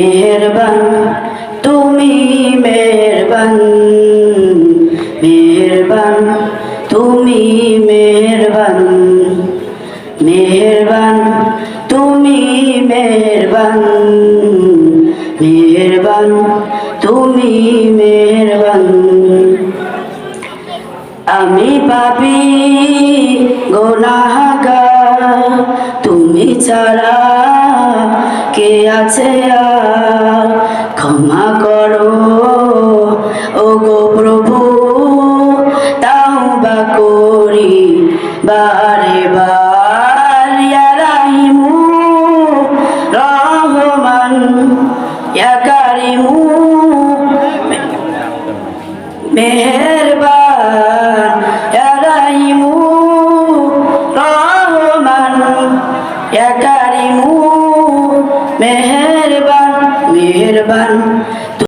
মেহেরবান তুমি মেহেরবান, মেহেরবান তুমি মেহেরবান, মেহেরবান তুমি মেহেরবান, মেহেরবান তুমি মেহেরবান। আমি পাপী গুনাহগার, তুমি ছাড়া কে আছে আর? ক্ষমা করো ওগো প্রভু, তাওবা করি বারে বার। ইয়া রাহিমু রহমান, ইয়া কারিমু মেহেরবান, ইয়া রাহিমু রহমান, ইয়া কারিমু মেহেরবান, মেহেরবান